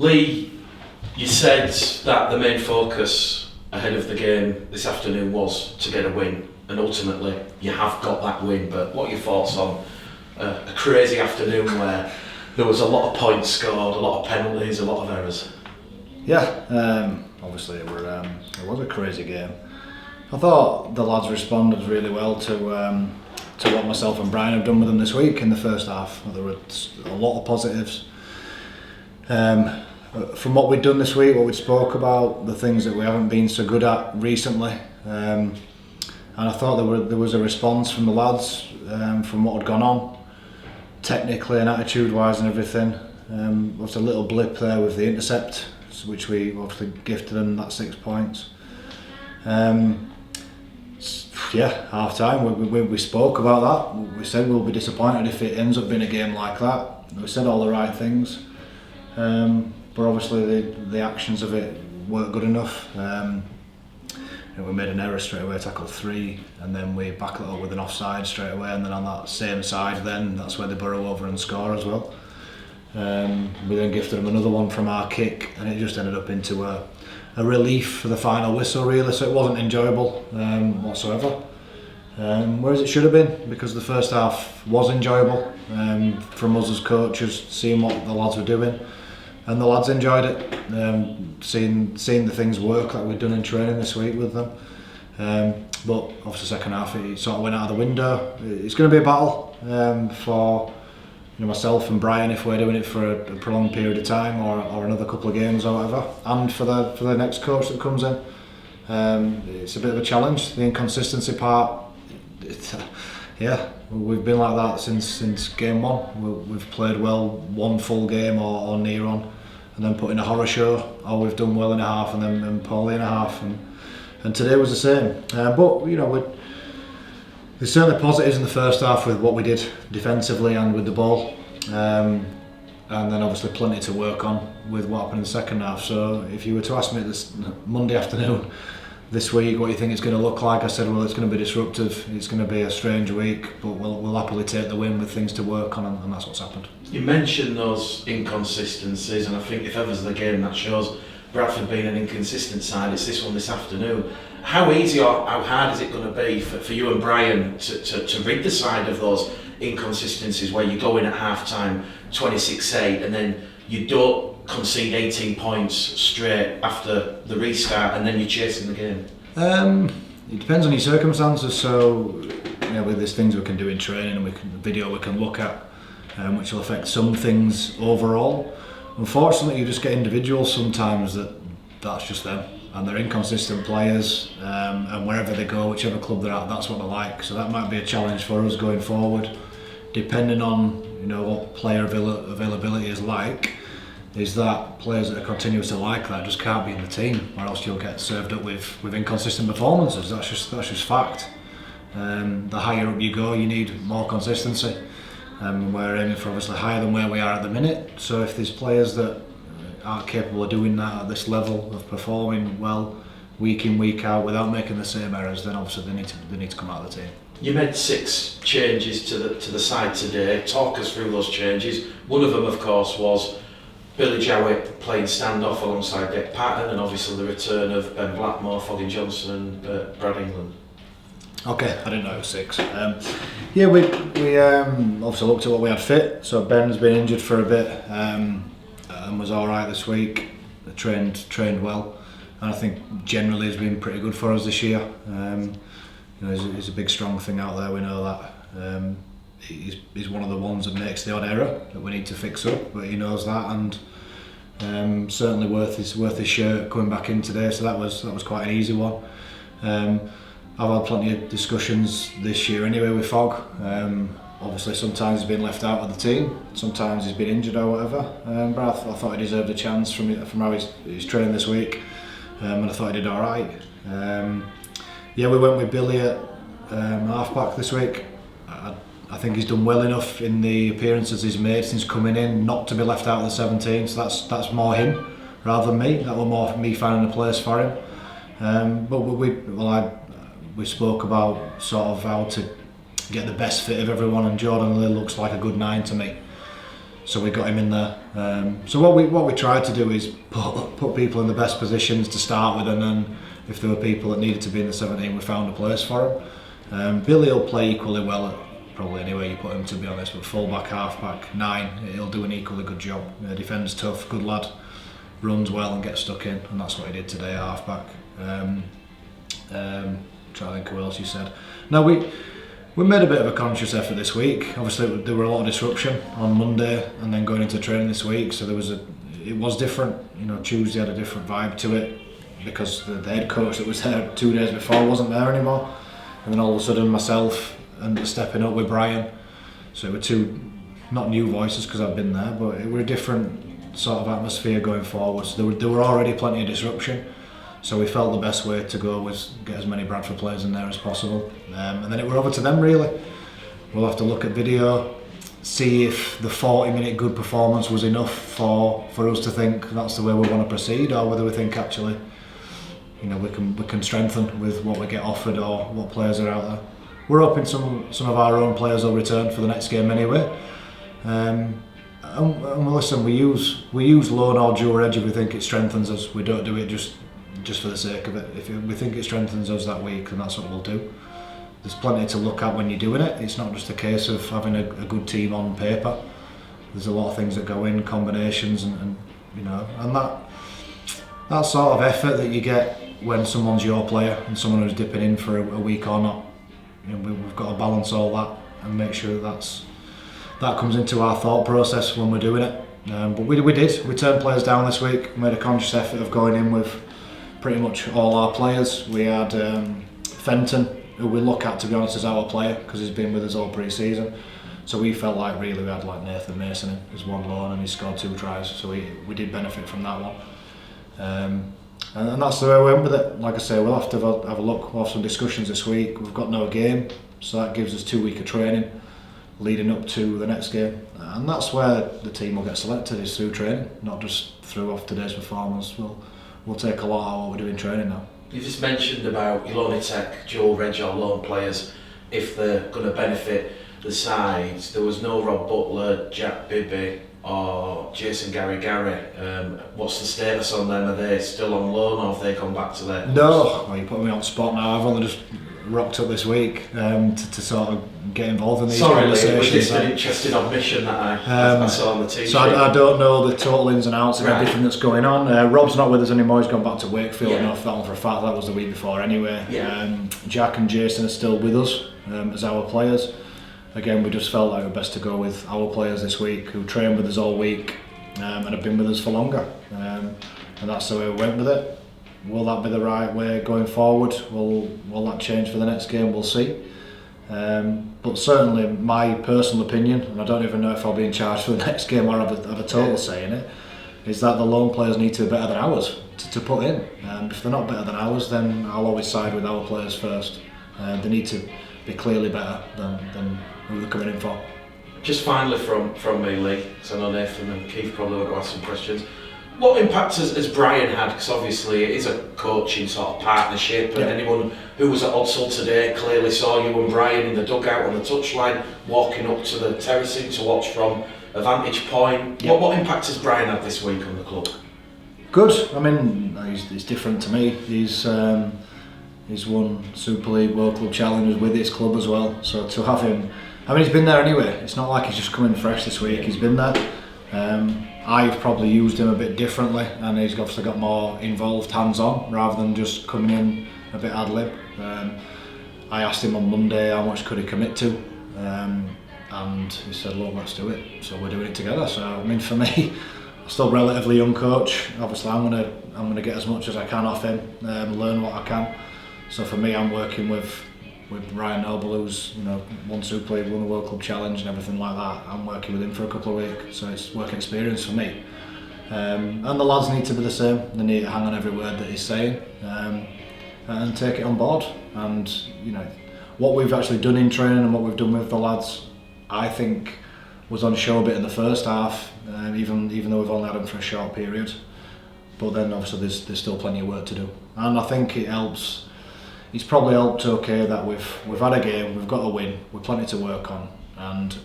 Lee, you said that the main focus ahead of the game this afternoon was to get a win, and ultimately you have got that win, but what are your thoughts on a crazy afternoon where there was a lot of points scored, a lot of penalties, a lot of errors? Yeah, obviously it was a crazy game. I thought the lads responded really well to what myself and Brian have done with them this week in the first half. There were a lot of positives. From what we'd done this week, what we'd spoke about, the things that we haven't been so good at recently, and I thought there was a response from the lads from what had gone on, technically and attitude-wise and everything. There was a little blip there with the intercept, which we obviously gifted them that 6 points. Half time we spoke about that. We said we'll be disappointed if it ends up being a game like that. We said all the right things, but obviously the actions of it weren't good enough. We made an error straight away, tackled 3, and then we back it up with an offside straight away, and then on that same side that's where they burrow over and score as well. We then gifted them another one from our kick, and it just ended up into a relief for the final whistle really, so it wasn't enjoyable whatsoever. Whereas it should have been, because the first half was enjoyable from us as coaches, seeing what the lads were doing, and the lads enjoyed it, seeing the things work that we've done in training this week with them. But obviously second half it sort of went out of the window. It's going to be a battle for myself and Brian if we're doing it for a prolonged period of time or another couple of games or whatever, and for the next coach that comes in. It's a bit of a challenge, the inconsistency part. We've been like that since game one. We've played well one full game or near on, and then put in a horror show, or we've done well in a half and then poorly in a half, and today was the same. But there's certainly positives in the first half with what we did defensively and with the ball, and then obviously plenty to work on with what happened in the second half. So if you were to ask me this Monday afternoon this week what you think it's going to look like, I said, well, it's going to be disruptive, it's going to be a strange week, but we'll happily take the win with things to work on, and that's what's happened. You mentioned those inconsistencies, and I think if ever's the game that shows Bradford being an inconsistent side, it's this one this afternoon. How easy or how hard is it going to be for you and Brian to rid the side of those inconsistencies where you go in at half time 26-8 and then you don't concede 18 points straight after the restart and then you're chasing the game? It depends on your circumstances. So there's things we can do in training and video we can look at, which will affect some things overall. Unfortunately, you just get individuals sometimes that's just them, and they're inconsistent players, and wherever they go, whichever club they're at, that's what they're like. So that might be a challenge for us going forward, depending on what player availability is like. Is that players that are continuously like that just can't be in the team, or else you'll get served up with inconsistent performances. That's just fact. The higher up you go, you need more consistency. We're aiming for obviously higher than where we are at the minute. So if there's players that aren't capable of doing that at this level, of performing well week in, week out without making the same errors, then obviously they need to come out of the team. You made 6 changes to the side today. Talk us through those changes. One of them, of course, was Billy Jowett playing standoff alongside Dick Patton, and obviously the return of Ben Blackmore, Foggy Johnson and Brad England. Okay, I didn't know it was 6. We obviously looked at what we had fit. So Ben's been injured for a bit and was all right this week. Trained well, and I think generally has been pretty good for us this year. He's a big strong thing out there. We know that. He's one of the ones that makes the odd error that we need to fix up, but he knows that, and certainly worth his shirt coming back in today. So that was quite an easy one. I've had plenty of discussions this year anyway with Fogg. Obviously sometimes he's been left out of the team, sometimes he's been injured or whatever, but I thought he deserved a chance from how he's trained this week, and I thought he did alright. We went with Billy at half-back this week. I think he's done well enough in the appearances he's made since coming in not to be left out of the 17, so that's more him rather than me. That was more me finding a place for him. But we spoke about sort of how to get the best fit of everyone, and Jordan Lee looks like a good 9 to me. So we got him in there. So what we tried to do is put people in the best positions to start with, and then if there were people that needed to be in the 17, we found a place for them. Billy will play equally well at probably anywhere you put him, to be honest, but full-back, half-back, 9, he'll do an equally good job. Defends tough, good lad, runs well and gets stuck in, and that's what he did today, half-back. Trying to think who else you said. No, we made a bit of a conscious effort this week. Obviously there were a lot of disruption on Monday and then going into training this week, so it was different. You know, Tuesday had a different vibe to it because the head coach that was there 2 days before wasn't there anymore, and then all of a sudden myself and stepping up with Brian, so it were two not new voices because I've been there, but it were a different sort of atmosphere going forward. So there were already plenty of disruption, so we felt the best way to go was get as many Bradford players in there as possible, and then it were over to them really. We'll have to look at video, see if the 40-minute good performance was enough for us to think that's the way we want to proceed, or whether we think actually, you know, we can strengthen with what we get offered or what players are out there. We're hoping some of our own players will return for the next game anyway. And listen, we use loan or dual edge if we think it strengthens us. We don't do it just for the sake of it. If we think it strengthens us that week, then that's what we'll do. There's plenty to look at when you're doing it. It's not just a case of having a good team on paper. There's a lot of things that go in, combinations, and you know, and that sort of effort that you get when someone's your player and someone who's dipping in for a week or not. You know, we've got to balance all that and make sure that comes into our thought process when we're doing it. But we did. We turned players down this week. Made a conscious effort of going in with pretty much all our players. We had Fenton, who we look at, to be honest, as our player because he's been with us all pre-season. So we felt like really we had like Nathan Mason in as one loan and he scored 2 tries. So we did benefit from that one. And that's the way we went with it. Like I say, we'll have to have a look. We'll have some discussions this week. We've got no game, so that gives us 2 weeks of training leading up to the next game. And that's where the team will get selected, is through training, not just through off today's performance. We'll take a lot out of what we do in training now. You just mentioned about your loan tech, dual reg or loan players, if they're going to benefit the sides. There was no Rob Butler, Jack Bibby or Jason Gary. What's the status on them? Are they still on loan or have they gone back to their clubs? No, well, you put me on the spot now. I've only just rocked up this week to sort of get involved in these conversations. Sorry, it was just an interesting omission that I saw on the team. So I don't know the total ins and outs of everything that's going on. Rob's not with us anymore. He's gone back to Wakefield. Yeah. Enough that one for a fact. That was the week before anyway. Yeah. Jack and Jason are still with us as our players. Again, we just felt like it was best to go with our players this week, who trained with us all week and have been with us for longer. And that's the way we went with it. Will that be the right way going forward? Will that change for the next game? We'll see. But certainly my personal opinion, and I don't even know if I'll be in charge for the next game or have a total say in it, is that the loan players need to be better than ours to put in. If they're not better than ours, then I'll always side with our players first. They need to be clearly better than who they're coming in for. Just finally from me, Lee, because I know Nathan and Keith probably want to ask some questions. What impact has Brian had? Because obviously it is a coaching sort of partnership, and anyone who was at Odsall today clearly saw you and Brian in the dugout on the touchline, walking up to the terracing to watch from a vantage point. Yep. What impact has Brian had this week on the club? Good. I mean, he's different to me. He's won Super League World Club Challenges with his club as well. So to have him, I mean, he's been there anyway. It's not like he's just come in fresh this week. He's been there. I've probably used him a bit differently, and he's obviously got more involved, hands-on, rather than just coming in a bit ad-lib. I asked him on Monday how much could he commit to, and he said, look, let's do it. So we're doing it together. So I mean, for me, I'm still a relatively young coach. Obviously, I'm gonna get as much as I can off him, learn what I can. So for me, I'm working with Ryan Noble, who's won Super League, won the World Club Challenge and everything like that. I'm working with him for a couple of weeks, so it's work experience for me. And the lads need to be the same. They need to hang on every word that he's saying and take it on board. And what we've actually done in training and what we've done with the lads, I think, was on show a bit in the first half, even though we've only had them for a short period. But then obviously there's still plenty of work to do, and I think it helps. It's probably helped that we've had a game, we've got a win, we've plenty to work on, and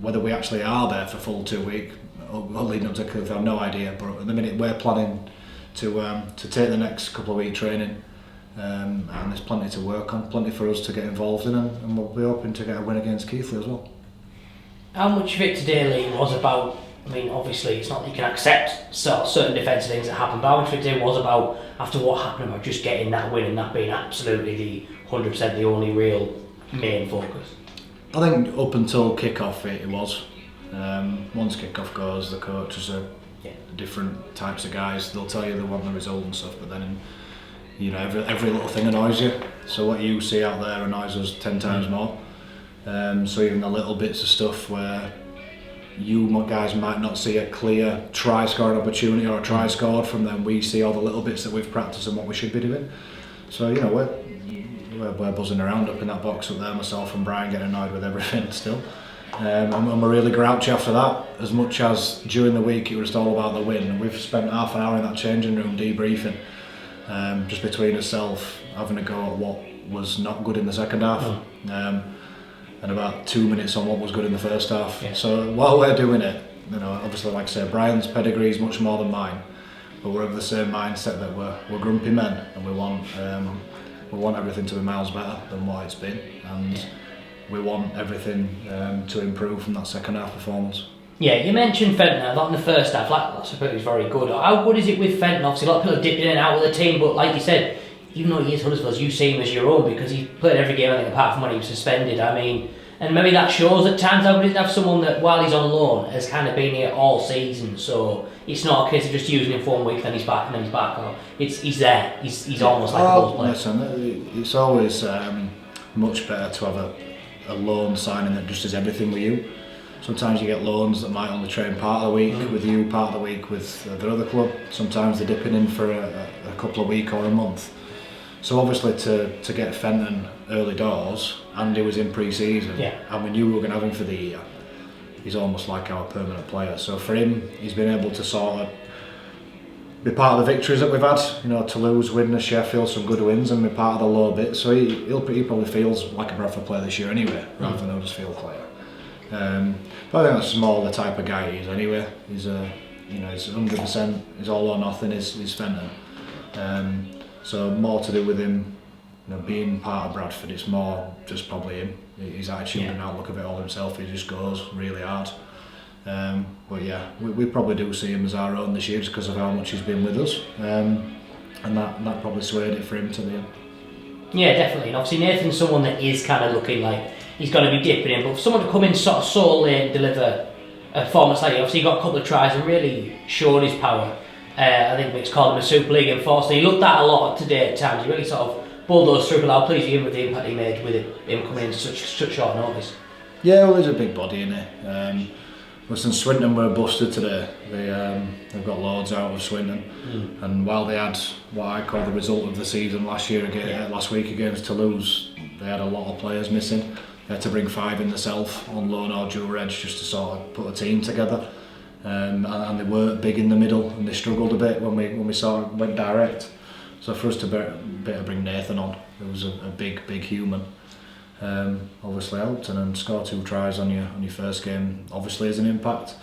whether we actually are there for full 2 weeks or leading up to Cardiff, I have no idea. But at the minute we're planning to take the next couple of week training, and there's plenty to work on, plenty for us to get involved in, and we'll be hoping to get a win against Keighley as well. How much of it today, Lee, was about, I mean, obviously it's not that you can accept certain defensive things that happen, but how much of it today was about, after what happened, about just getting that win and that being absolutely the 100% the only real main focus? I think up until kick-off it was. Once kick-off goes, the coaches are different types of guys. They'll tell you they want the result and stuff, but then every little thing annoys you. So what you see out there annoys us 10 times more. So even the little bits of stuff where you guys might not see a clear try scoring opportunity or a try scored from them, we see all the little bits that we've practiced and what we should be doing. So we're buzzing around up in that box up there, myself and Brian getting annoyed with everything still. And we're really grouchy after that. As much as during the week it was just all about the win, we've spent half an hour in that changing room debriefing, just between ourselves, having a go at what was not good in the second half, and about 2 minutes on what was good in the first half. Yeah. So while we're doing it, obviously, like I say, Brian's pedigree is much more than mine, but we're of the same mindset that we're grumpy men, and we want everything to be miles better than what it's been, and we want everything to improve from that second half performance. Yeah, you mentioned Fenton a lot in the first half. I suppose he was very good. How good is it with Fenton? Obviously, a lot of people dipped in and out of the team, but like you said, even though he is Huddersfield's, you see him as your own because he played every game, I think, apart from when he was suspended. I mean, and maybe that shows at times how we didn't have someone that, while he's on loan, has kind of been here all season. So it's not a case of just using him for 1 week, then he's back, and then he's back. Or he's there. He's almost like a ball player. Listen, it's always much better to have a loan signing that just does everything with you. Sometimes you get loans that might only train part of the week with you, part of the week with the other club. Sometimes they're dipping in for a couple of weeks or a month. So obviously to get Fenton early doors, Andy was in pre-season, and we knew we were going to have him for the year. He's almost like our permanent player. So for him, he's been able to sort of be part of the victories that we've had. Toulouse, Widnes, Sheffield, some good wins, and be part of the low bit. So he probably feels like a Bradford player this year anyway, rather than a Huddersfield player. But I think that's more the type of guy he is anyway. He's he's 100%. He's all or nothing. He's Fenton. So more to do with him, being part of Bradford. It's more just probably him, his attitude and outlook of it all himself. He just goes really hard. But yeah, we probably do see him as our own this year just because of how much he's been with us, and that probably swayed it for him to the end. Yeah, definitely. And obviously Nathan's someone that is kind of looking like he's going to be dipping in, but for someone to come in sort of so late and deliver a performance like obviously he got a couple of tries and really showed his power. I think Mick's called him a Super League enforcer. He looked at a lot today at times. He really sort of bulldozed through, but I'll please him with the impact he made with him coming in such short notice. Yeah, well, there's a big body in it. Listen, Swinton were busted today. They've got loads out of Swinton, and while they had what I call the result of the season last week against Toulouse, they had a lot of players missing. They had to bring 5 in themselves on loan or dual reg just to sort of put a team together. And they weren't big in the middle, and they struggled a bit when we sort of went direct. So for us to bring Nathan on, it was a big human. Obviously helped, and then score 2 tries on your first game obviously is an impact.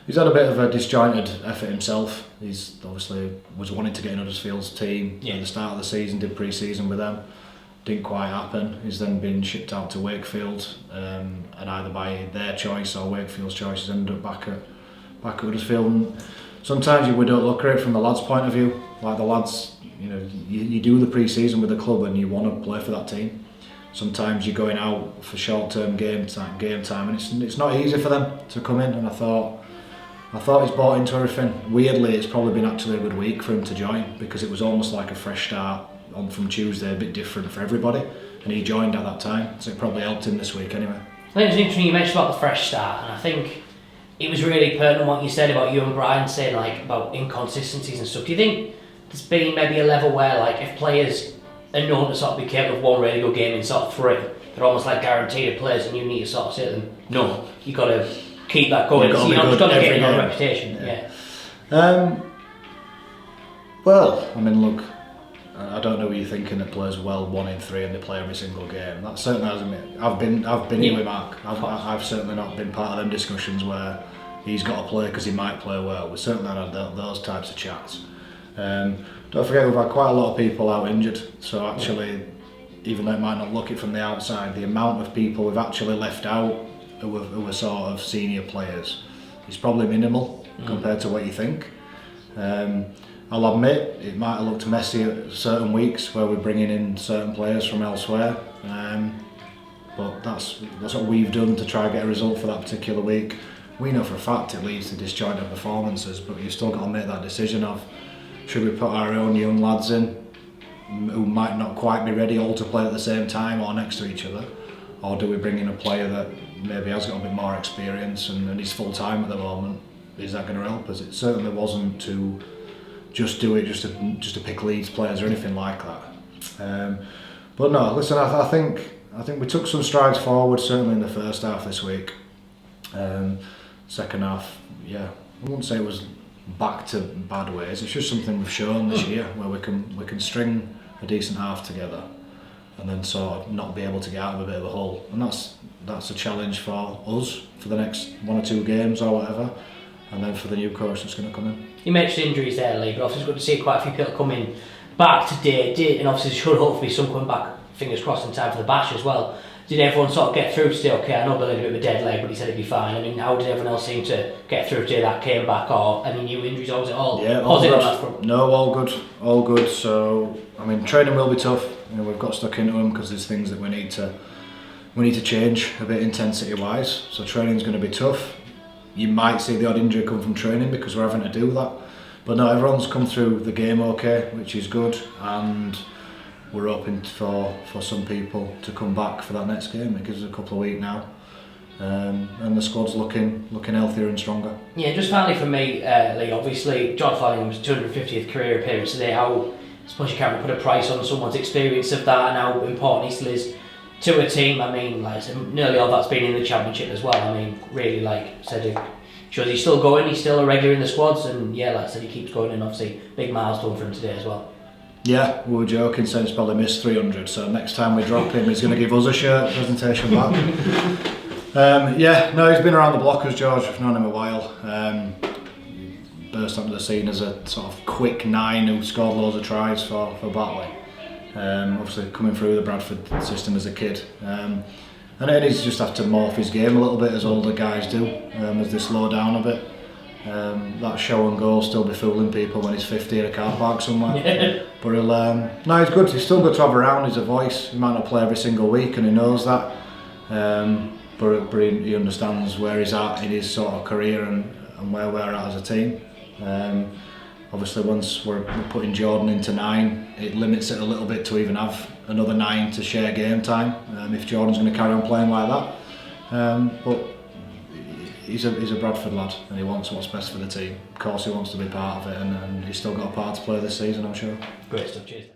He's had a bit of a disjointed effort himself. He's obviously was wanting to get in Huddersfield's team at the start of the season, did pre-season with them. Didn't quite happen. He's then been shipped out to Wakefield, and either by their choice or Wakefield's choice, he's ended up back at Huddersfield. And sometimes we don't look at it from the lads' point of view. Like the lads, you do the pre-season with the club and you want to play for that team. Sometimes you're going out for short-term game time, and it's not easy for them to come in. And I thought he's bought into everything. Weirdly, it's probably been actually a good week for him to join because it was almost like a fresh start on from Tuesday, a bit different for everybody. And he joined at that time, so it probably helped him this week anyway. I think it's interesting you mentioned about the fresh start, and I think it was really pertinent what you said about you and Brian saying about inconsistencies and stuff. Do you think there's been maybe a level where if players are known to sort of be capable of one really good game in sort of 3, they're almost like guaranteed players, and you need to sort of say to them, no, you've got to keep that going. You're not going to get your reputation. Yeah. Well, I mean, look, I don't know what you're thinking that plays well 1 in 3 and they play every single game. That certainly hasn't been. I've been here with Mark. I've certainly not been part of them discussions where he's got to play because he might play well. We've certainly had those types of chats. Don't forget we've had quite a lot of people out injured. So actually, even though it might not look it from the outside, the amount of people we've actually left out who were sort of senior players is probably minimal compared to what you think. I'll admit it might have looked messy at certain weeks where we're bringing in certain players from elsewhere, but that's what we've done to try and get a result for that particular week. We know for a fact it leads to disjointed performances, but you've still got to make that decision of should we put our own young lads in who might not quite be ready all to play at the same time or next to each other, or do we bring in a player that maybe has got a bit more experience and is full time at the moment? Is that going to help us? It certainly wasn't to just do it just to pick Leeds players or anything like that. But no, listen, I think we took some strides forward certainly in the first half this week. Second half, yeah, I wouldn't say it was back to bad ways. It's just something we've shown this year where we can string a decent half together and then sort of not be able to get out of a bit of a hole. And that's a challenge for us for the next 1 or 2 games or whatever. And then for the new coach that's going to come in. You mentioned injuries there, Lee, but obviously it's good to see quite a few people coming back today. And obviously there should hopefully be some coming back, fingers crossed, in time for the Bash as well. Did everyone sort of get through today? Okay, I know Billy had a bit of a dead leg, but he said he'd be fine. I mean, how did everyone else seem to get through today that came back, or any new injuries, or was it all positive on that front? No, all good. So, I mean, training will be tough. You know, we've got stuck into them because there's things that we need to change a bit intensity-wise. So training's going to be tough. You might see the odd injury come from training because we're having to do that. But no, everyone's come through the game okay, which is good, and we're hoping for some people to come back for that next game. It gives us a couple of weeks now, and the squad's looking healthier and stronger. Yeah, just finally from me, Lee, obviously John Flanagham's 250th career appearance today. How, I suppose you can't put a price on someone's experience of that and how important he still is to a team. I mean, like I said, nearly all that's been in the Championship as well. I mean, really, like I said, it shows he's still going, he's still a regular in the squads, and yeah, like I said, he keeps going, and obviously big milestone for him today as well. Yeah, we were joking saying he's probably missed 300, so next time we drop him he's going to give us a shirt presentation back. He's been around the block as George, we've known him a while. Burst onto the scene as a sort of quick 9 who scored loads of tries for Batley. Obviously coming through the Bradford system as a kid. And then he's just have to morph his game a little bit as older guys do, as they slow down a bit. That show and go will still be fooling people when he's 50 in a car park somewhere. Yeah. But he's good. He's still good to have around. He's a voice. He might not play every single week, and he knows that. But he understands where he's at in his sort of career and where we're at as a team. Obviously, once we're putting Jordan into 9, it limits it a little bit to even have another 9 to share game time. If Jordan's going to carry on playing like that, but. He's a Bradford lad and he wants what's best for the team. Of course he wants to be part of it, and he's still got a part to play this season, I'm sure. Great stuff, cheers.